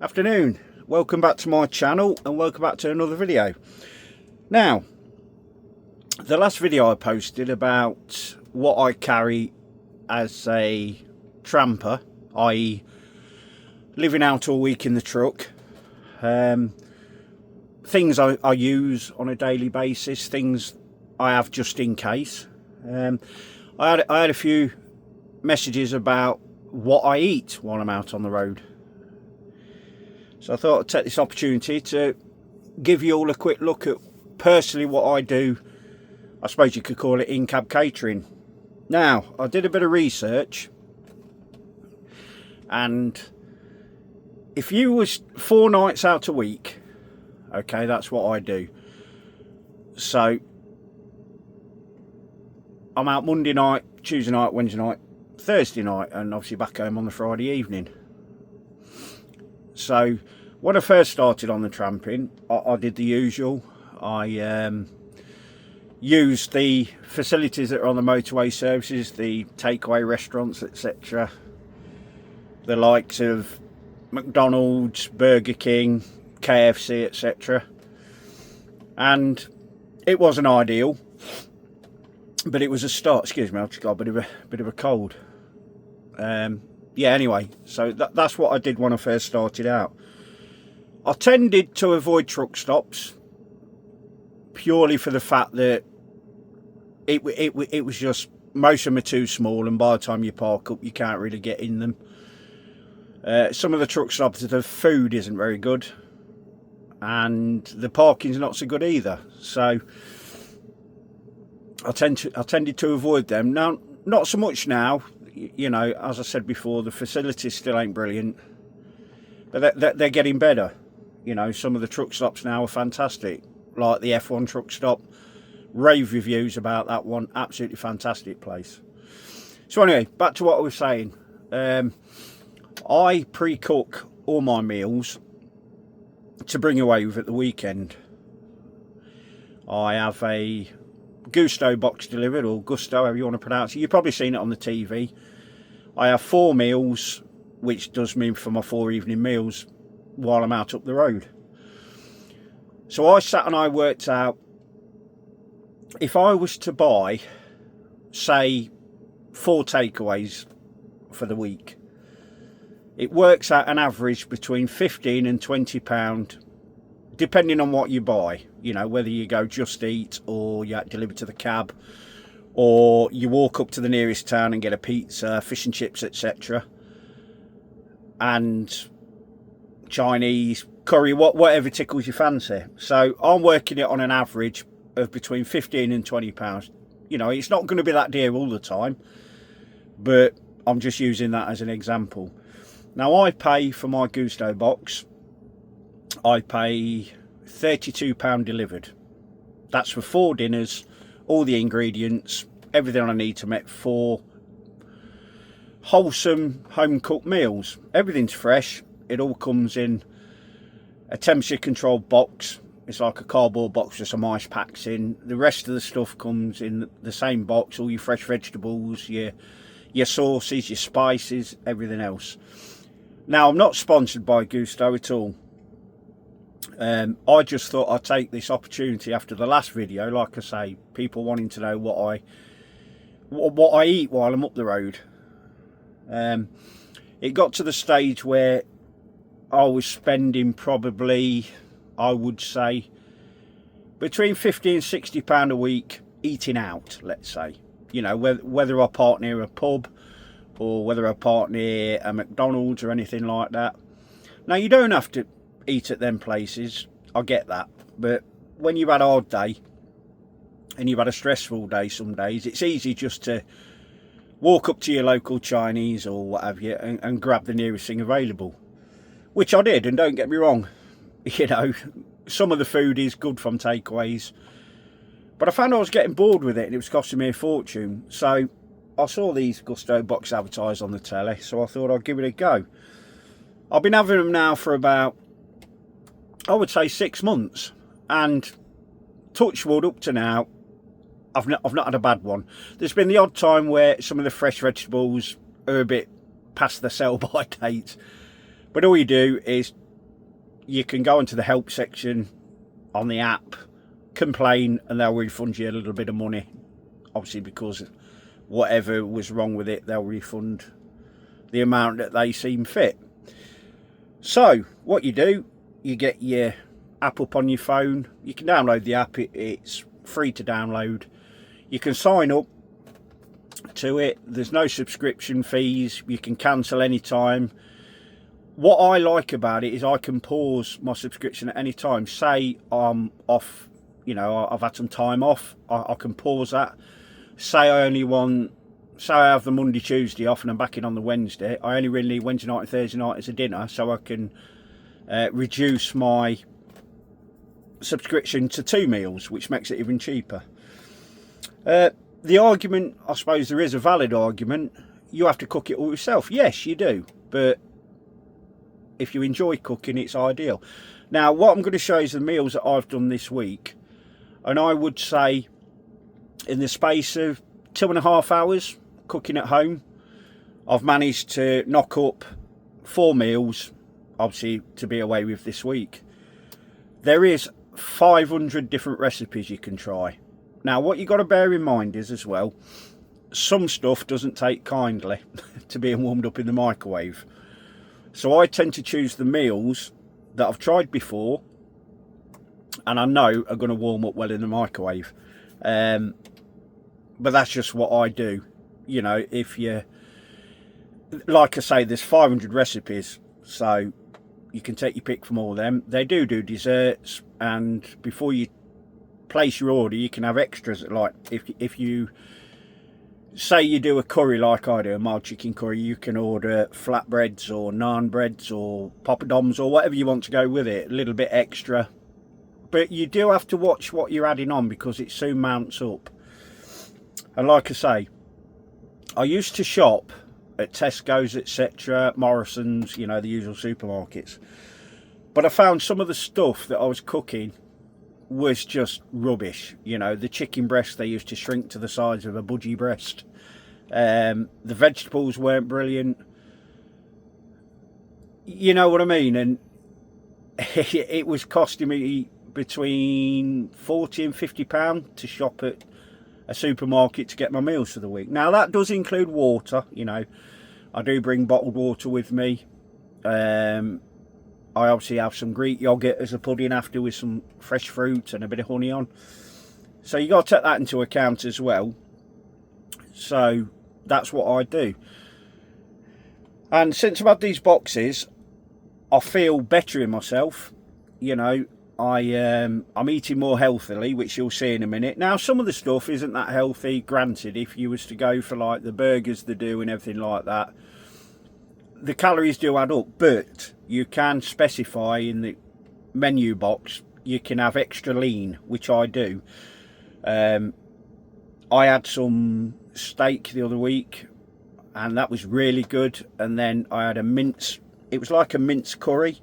Afternoon, welcome back to my channel and welcome back to another video. Now, the last video I posted about what I carry as a tramper, i.e. living out all week in the truck, things I use on a daily basis, things I have just in case. I had a few messages about what I eat while I'm out on the road. So I thought I'd take this opportunity to give you all a quick look at personally what I do. I suppose you could call it in-cab catering. Now, I did a bit of research, and if you was 4 nights out a week, okay, that's what I do. So I'm out Monday night, Tuesday night, Wednesday night, Thursday night, and obviously back home on the Friday evening. So when I first started on the tramping, I did the usual. I used the facilities that are on the motorway services, the takeaway restaurants, etc. The likes of McDonald's, Burger King, KFC, etc. And it wasn't ideal, but it was a start. Excuse me, I've just got a bit of a cold. Yeah, anyway, so that's what I did when I first started out. I tended to avoid truck stops purely for the fact that it was just, most of them are too small, and by the time you park up you can't really get in them. Some of the truck stops, the food isn't very good and the parking's not so good either, so I tended to avoid them. Now, not so much now. You know, as I said before, the facilities still ain't brilliant, but they're getting better. You know, some of the truck stops now are fantastic, like the F1 truck stop. Rave reviews about that one, absolutely fantastic place. So anyway, back to what I was saying. I pre-cook all my meals to bring away with at the weekend. I have a Gusto box delivered, or Gusto, however you want to pronounce it. You've probably seen it on the TV. I have 4 meals, which does mean for my 4 evening meals while I'm out up the road. So I sat and I worked out, if I was to buy, say, 4 takeaways for the week, it works out an average between £15 and £20, depending on what you buy. You know, whether you go Just Eat, or you deliver to the cab, or you walk up to the nearest town and get a pizza, fish and chips, etc. and Chinese, curry, whatever tickles your fancy. So I'm working it on an average of between £15 and £20. You know, it's not going to be that dear all the time, but I'm just using that as an example. Now, I pay for my Gusto box, I pay £32 delivered. That's for 4 dinners, all the ingredients, everything I need to make 4 wholesome home cooked meals. Everything's fresh. It all comes in a temperature controlled box. It's like a cardboard box with some ice packs in. The rest of the stuff comes in the same box, all your fresh vegetables, your sauces, your spices, everything else. Now, I'm not sponsored by Gusto at all. I just thought I'd take this opportunity after the last video, like I say, people wanting to know what I eat while I'm up the road. It got to the stage where I was spending probably, I would say, between £50 and £60 a week eating out, let's say. You know, whether I park near a pub or whether I park near a McDonald's or anything like that. Now, you don't have to eat at them places, I get that, but when you've had a hard day and you've had a stressful day some days, it's easy just to walk up to your local Chinese or what have you and grab the nearest thing available, which I did. And don't get me wrong, you know, some of the food is good from takeaways, but I found I was getting bored with it and it was costing me a fortune. So I saw these Gusto box advertised on the telly, so I thought I'd give it a go. I've been having them now for about, I would say, 6 months, and touch wood, up to now I've not had a bad one. There's been the odd time where some of the fresh vegetables are a bit past the sell by date, but all you do is you can go into the help section on the app, complain, and they'll refund you a little bit of money. Obviously, because whatever was wrong with it, they'll refund the amount that they seem fit. So what you do, you get your app up on your phone. You can download the app. It's free to download. You can sign up to it. There's no subscription fees. You can cancel anytime. What I like about it is I can pause my subscription at any time. Say I'm off, you know, I've had some time off, I can pause that. Say I have the Monday, Tuesday off and I'm back in on the Wednesday. I only really need Wednesday night and Thursday night as a dinner, so I can reduce my subscription to 2 meals, which makes it even cheaper. The argument, I suppose there is a valid argument, you have to cook it all yourself. Yes, you do, but if you enjoy cooking, it's ideal. Now, what I'm going to show you is the meals that I've done this week, and I would say in the space of 2.5 hours cooking at home, I've managed to knock up 4 meals, obviously, to be away with this week. There is 500 different recipes you can try. Now, what you've got to bear in mind is, as well, some stuff doesn't take kindly to being warmed up in the microwave. So I tend to choose the meals that I've tried before and I know are going to warm up well in the microwave. But that's just what I do. You know, if you, like I say, there's 500 recipes, so you can take your pick from all of them. They do desserts, and before you place your order, you can have extras. Like if you say you do a curry like I do, a mild chicken curry, you can order flatbreads or naan breads or poppadoms or whatever you want to go with it, a little bit extra. But you do have to watch what you're adding on, because it soon mounts up. And like I say, I used to shop at Tesco's, etc., Morrison's, you know, the usual supermarkets. But I found some of the stuff that I was cooking was just rubbish. You know, the chicken breast, they used to shrink to the size of a budgie breast. The vegetables weren't brilliant. You know what I mean? And it was costing me between £40 and £50 to shop at a supermarket to get my meals for the week. Now, that does include water. You know, I do bring bottled water with me. I obviously have some Greek yoghurt as a pudding after, with some fresh fruit and a bit of honey on. So you got to take that into account as well. So that's what I do. And since I've had these boxes, I feel better in myself. You know, I'm eating more healthily, which you'll see in a minute. Now, some of the stuff isn't that healthy, granted. If you was to go for like the burgers they do and everything like that, the calories do add up, but you can specify in the menu box, you can have extra lean, which I do. I had some steak the other week, and that was really good. And then I had a mince, it was like a mince curry,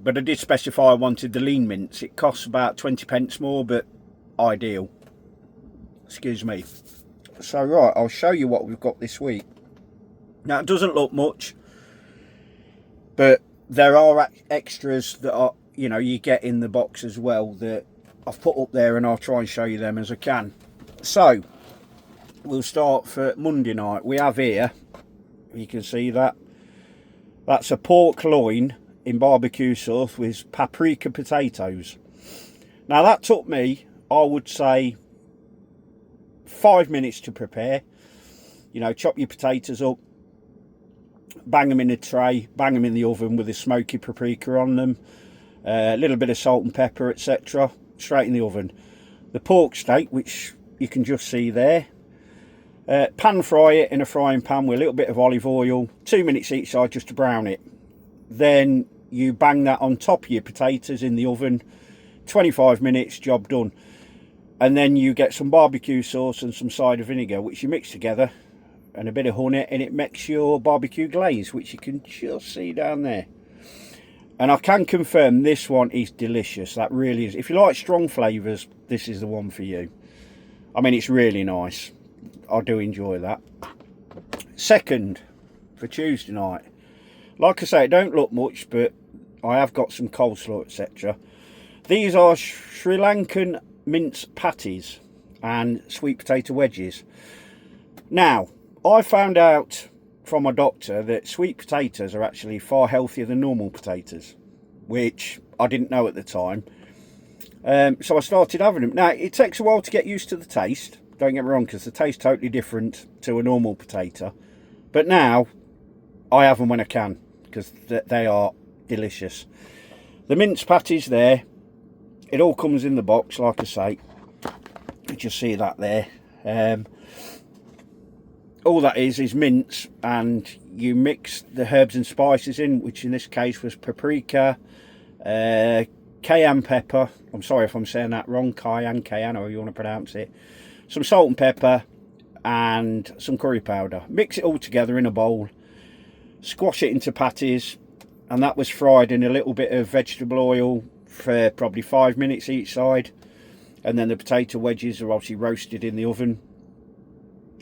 but I did specify I wanted the lean mince. It costs about 20 pence more, but ideal. Excuse me. So right, I'll show you what we've got this week. Now, it doesn't look much, but there are extras that are, you know, you get in the box as well, that I've put up there, and I'll try and show you them as I can. So we'll start for Monday night. We have here, you can see that, that's a pork loin in barbecue sauce with paprika potatoes. Now, that took me, I would say, 5 minutes to prepare. You know, chop your potatoes up, bang them in a tray, bang them in the oven with a smoky paprika on them, a little bit of salt and pepper, etc., straight in the oven. The pork steak, which you can just see there, pan fry it in a frying pan with a little bit of olive oil, 2 minutes each side just to brown it. Then you bang that on top of your potatoes in the oven, 25 minutes, job done. And then you get some barbecue sauce and some cider vinegar, which you mix together, and a bit of honey, and it makes your barbecue glaze, which you can just see down there. And I can confirm this one is delicious. That really is. If you like strong flavours, this is the one for you. I mean, it's really nice. I do enjoy that. Second, for Tuesday night, like I say, it don't look much, but I have got some coleslaw, etc. These are Sri Lankan mince patties and sweet potato wedges. Now, I found out from my doctor that sweet potatoes are actually far healthier than normal potatoes, which I didn't know at the time. So I started having them. Now, it takes a while to get used to the taste. Don't get me wrong, because the taste totally different to a normal potato. But now, I have them when I can, because they are delicious. The mince patties there, it all comes in the box, like I say. You just see that there. All that is mince, and you mix the herbs and spices in, which in this case was paprika, cayenne pepper. I'm sorry if I'm saying that wrong. Cayenne, or you want to pronounce it. Some salt and pepper, and some curry powder. Mix it all together in a bowl. Squash it into patties, and that was fried in a little bit of vegetable oil for probably 5 minutes each side. And then the potato wedges are obviously roasted in the oven.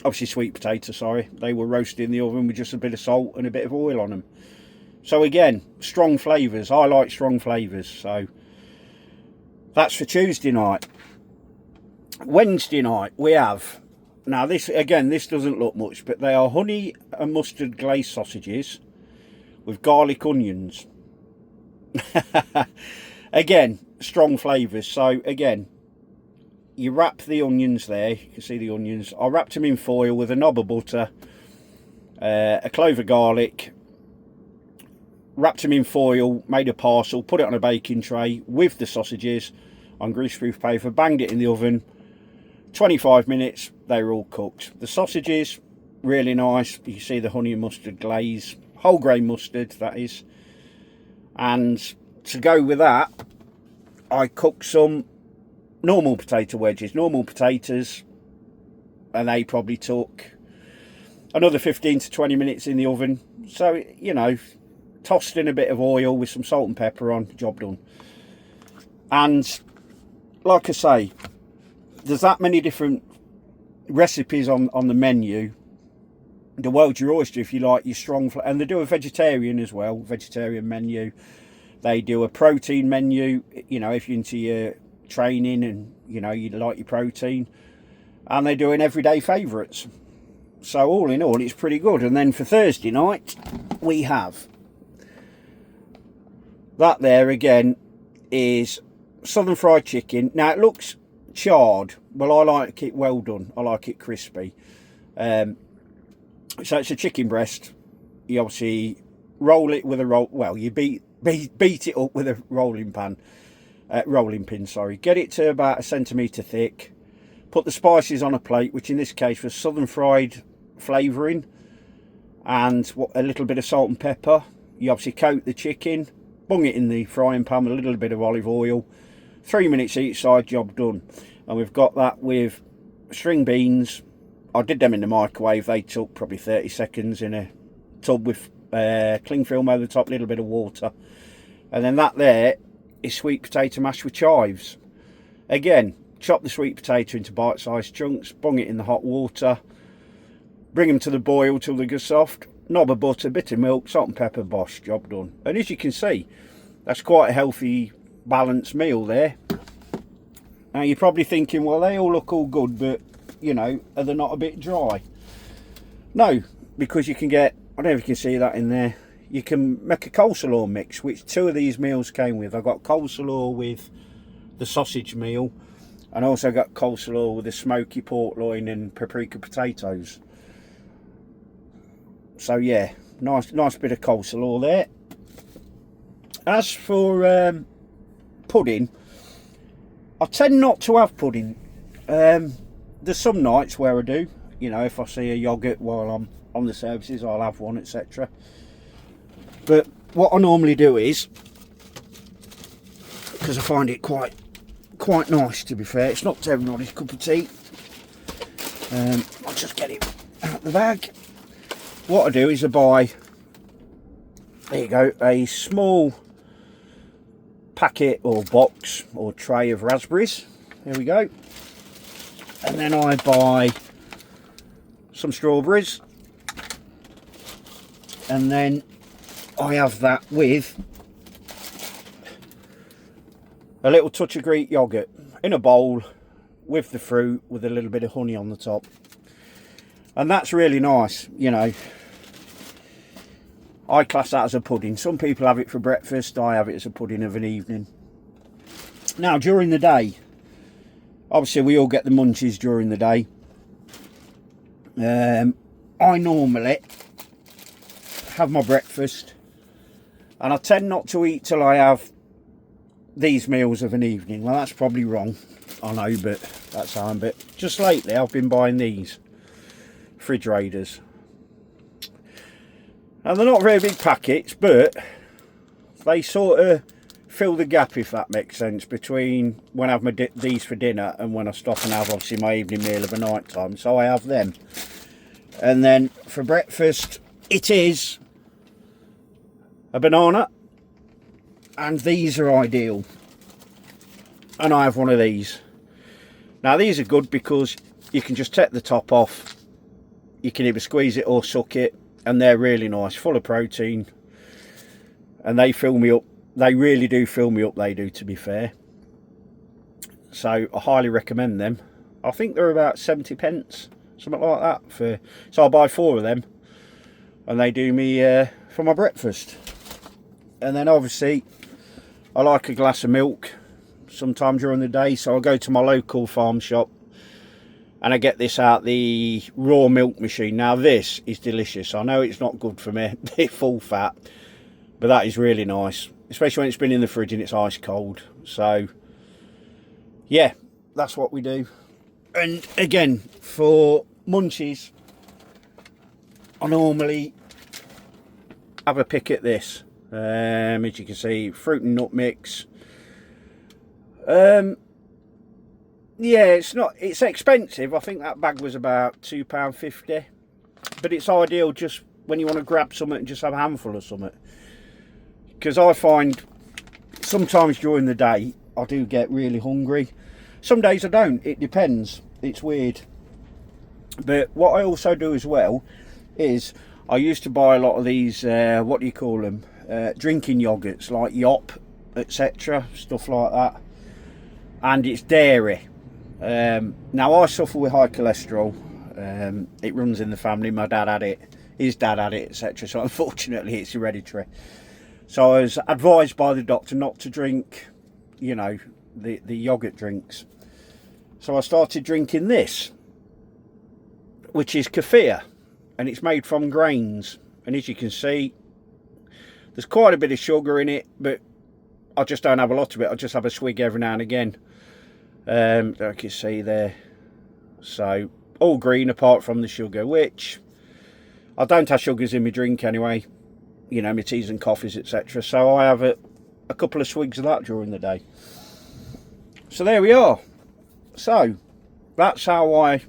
Obviously sweet potato, sorry. They were roasted in the oven with just a bit of salt and a bit of oil on them. So again, strong flavours. I like strong flavours. So that's for Tuesday night. Wednesday night we have, now this again, this doesn't look much, but they are honey and mustard glazed sausages with garlic onions. Again, strong flavours. So again, you wrap the onions there, you can see the onions. I wrapped them in foil with a knob of butter, a clove of garlic, wrapped them in foil, made a parcel, put it on a baking tray with the sausages on greaseproof paper, banged it in the oven. 25 minutes, they were all cooked. The sausages, really nice. You see the honey and mustard glaze, whole grain mustard, that is. And to go with that, I cooked some normal potato wedges, normal potatoes, and they probably took another 15 to 20 minutes in the oven. So, you know, tossed in a bit of oil with some salt and pepper on, job done. And like I say, there's that many different recipes on the menu. The world's your oyster if you like your strong, and they do a vegetarian as well, vegetarian menu. They do a protein menu, you know, if you're into your training and, you know, you like your protein. And they do an everyday favourites. So all in all, it's pretty good. And then for Thursday night, we have that there again is southern fried chicken. Now it looks charred, well, I like it well done. I like it crispy. So it's a chicken breast. You obviously roll it with a roll. Well, you beat it up with a rolling pin. Sorry. Get it to about 1 centimetre thick. Put the spices on a plate, which in this case was southern fried flavouring and a little bit of salt and pepper. You obviously coat the chicken, bung it in the frying pan with a little bit of olive oil. 3 minutes each side, job done. And we've got that with string beans. I did them in the microwave. They took probably 30 seconds in a tub with cling film over the top, a little bit of water. And then that there is sweet potato mash with chives. Again, chop the sweet potato into bite-sized chunks, bung it in the hot water, bring them to the boil till they go soft, knob of butter, bit of milk, salt and pepper, bosh, job done. And as you can see, that's quite a healthy, balanced meal there. Now you're probably thinking, well, they all look all good, but, you know, are they not a bit dry? No, because you can get, I don't know if you can see that in there, you can make a coleslaw mix, which 2 of these meals came with. I got coleslaw with the sausage meal, and also got coleslaw with the smoky pork loin and paprika potatoes. So yeah, nice bit of coleslaw there. As for pudding, I tend not to have pudding. There's some nights where I do. You know, if I see a yoghurt while I'm on the services, I'll have one, etc. But what I normally do is, because I find it quite nice, to be fair, it's not everybody's cup of tea. I'll just get it out the bag. What I do is I buy, there you go, a small packet or box or tray of raspberries. There we go. And then I buy some strawberries, and then I have that with a little touch of Greek yogurt in a bowl with the fruit, with a little bit of honey on the top. And that's really nice, you know. I class that as a pudding. Some people have it for breakfast. I have it as a pudding of an evening. Now, during the day, obviously we all get the munchies during the day. I normally have my breakfast, and I tend not to eat till I have these meals of an evening. Well, that's probably wrong, I know, but that's how I'm. But just lately I've been buying these fridge raiders. Now, they're not very big packets, but they sort of fill the gap, if that makes sense, between when I have these for dinner and when I stop and have obviously my evening meal of a night time. So I have them. And then for breakfast, it is a banana, and these are ideal. And I have one of these. Now, these are good because you can just take the top off. You can either squeeze it or suck it, and they're really nice, full of protein, and they fill me up. They really do fill me up, they do, to be fair. So I highly recommend them. I think they're about 70 pence, something like that. So I'll buy 4 of them, and they do me for my breakfast. And then obviously I like a glass of milk sometime during the day, so I'll go to my local farm shop and I get this out, the raw milk machine. Now, this is delicious. I know it's not good for me, it's full fat, but that is really nice, especially when it's been in the fridge and it's ice cold. So yeah, that's what we do. And again, for munchies, I normally have a pick at this. As you can see, fruit and nut mix. Yeah, it's expensive. I think that bag was about £2.50, but it's ideal just when you want to grab something and just have a handful of something. Because I find sometimes during the day I do get really hungry. Some days I don't, it depends, it's weird. But what I also do as well is I used to buy a lot of these, what do you call them, drinking yogurts like Yop, etc., stuff like that. And it's dairy. Now, I suffer with high cholesterol. It runs in the family. My dad had it, his dad had it, etc. So unfortunately it's hereditary. So I was advised by the doctor not to drink, you know, the yogurt drinks. So I started drinking this, which is kefir, and it's made from grains. And as you can see, there's quite a bit of sugar in it, but I just don't have a lot of it. I just have a swig every now and again. Like you see there, so all green apart from the sugar, which I don't have sugars in my drink anyway, you know, my teas and coffees, etc. So I have a couple of swigs of that during the day. So there we are. So that's how I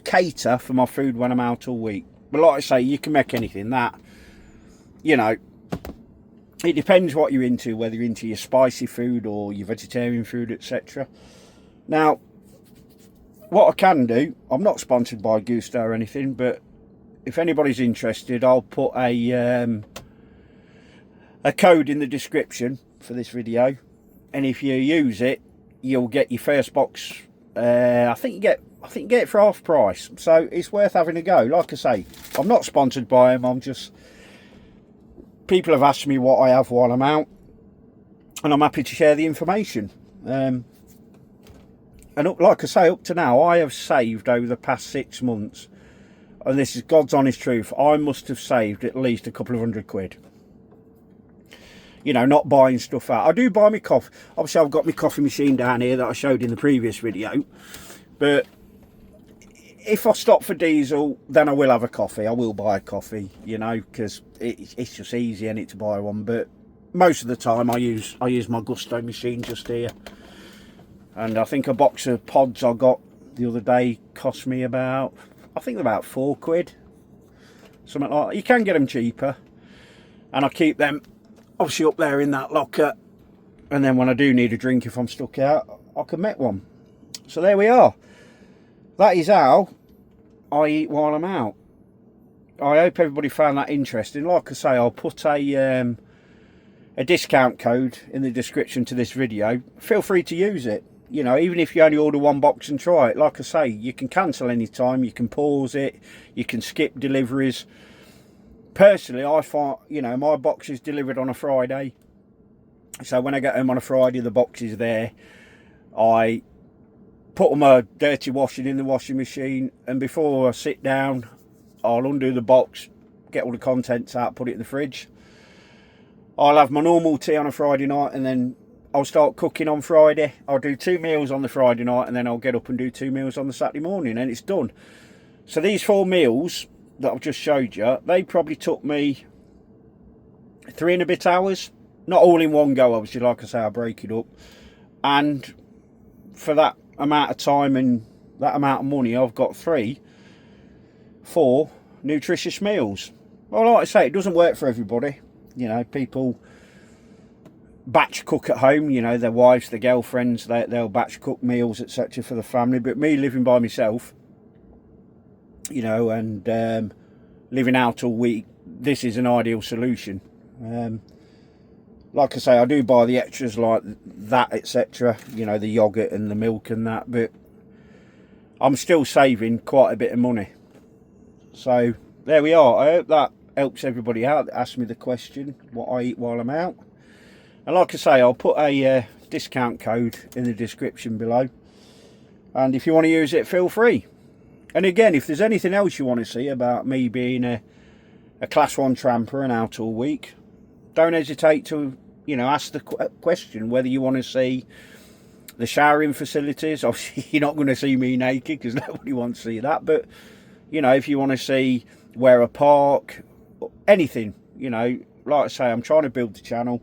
cater for my food when I'm out all week. But like I say, you can make anything that, you know, it depends what you're into, whether you're into your spicy food or your vegetarian food, etc. Now, what I can do, I'm not sponsored by Gusto or anything, but if anybody's interested, I'll put a code in the description for this video, and if you use it, you'll get your first box. I think you get it for half price, so it's worth having a go. Like I say, I'm not sponsored by them. I'm just, people have asked me what I have while I'm out, and I'm happy to share the information. And like I say, up to now, I have saved over the past 6 months, and this is God's honest truth, I must have saved at least a couple of £100. You know, not buying stuff out. I do buy my coffee. Obviously, I've got my coffee machine down here that I showed in the previous video. But if I stop for diesel, then I will have a coffee. I will buy a coffee, you know, because it's just easy, ain't it, to buy one. But most of the time, I use my Gusto machine just here. And I think a box of pods I got the other day cost me about, I think about £4, something like that. You can get them cheaper, and I keep them obviously up there in that locker, and then when I do need a drink, if I'm stuck out, I can make one. So there we are. That is how I eat while I'm out. I hope everybody found that interesting. Like I say, I'll put a a discount code in the description to this video, feel free to use it. You know, even if you only order one box and try it, like I say, you can cancel anytime, you can pause it, you can skip deliveries. Personally, I find, you know, my box is delivered on a Friday, so when I get home on a Friday, the box is there. I put all my dirty washing in the washing machine, and before I sit down, I'll undo the box, get all the contents out, put it in the fridge. I'll have my normal tea on a Friday night, and then I'll start cooking on Friday. I'll do 2 meals on the Friday night, and then I'll get up and do 2 meals on the Saturday morning, and it's done. So these 4 meals that I've just showed you, they probably took me 3 and a bit hours. Not all in one go, obviously, like I say, I break it up. And for that amount of time and that amount of money, I've got 4 nutritious meals. Well, like I say, it doesn't work for everybody. You know, people batch cook at home, you know, their wives, their girlfriends, they'll batch cook meals, etc. for the family. But me living by myself, you know, and living out all week, this is an ideal solution. Like I say, I do buy the extras like that, etc. You know, the yogurt and the milk and that, but I'm still saving quite a bit of money. So there we are. I hope that helps everybody out that asked me the question, what I eat while I'm out. And like I say, I'll put a discount code in the description below. And if you want to use it, feel free. And again, if there's anything else you want to see about me being a class 1 tramper and out all week, don't hesitate to, you know, ask the question whether you want to see the showering facilities. Obviously, you're not going to see me naked because nobody wants to see that. But, you know, if you want to see where I park, anything, you know, like I say, I'm trying to build the channel.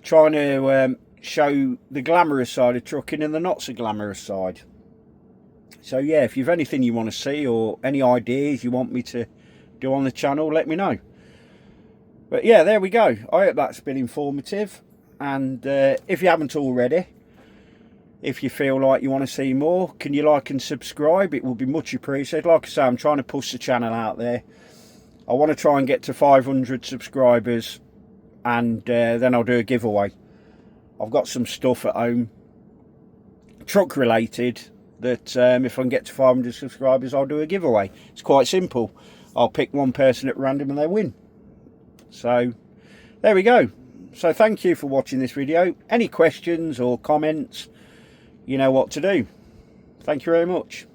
Trying to show the glamorous side of trucking and the not so glamorous side. So yeah, if you've anything you want to see or any ideas you want me to do on the channel, let me know. But yeah, there we go. I hope that's been informative. And if you haven't already, if you feel like you want to see more, can you like and subscribe? It will be much appreciated. Like I say, I'm trying to push the channel out there. I want to try and get to 500 subscribers, and then I'll do a giveaway. I've got some stuff at home, truck related, that if I can get to 500 subscribers, I'll do a giveaway. It's quite simple. I'll pick one person at random and they win. So there we go. So thank you for watching this video. Any questions or comments, you know what to do. Thank you very much.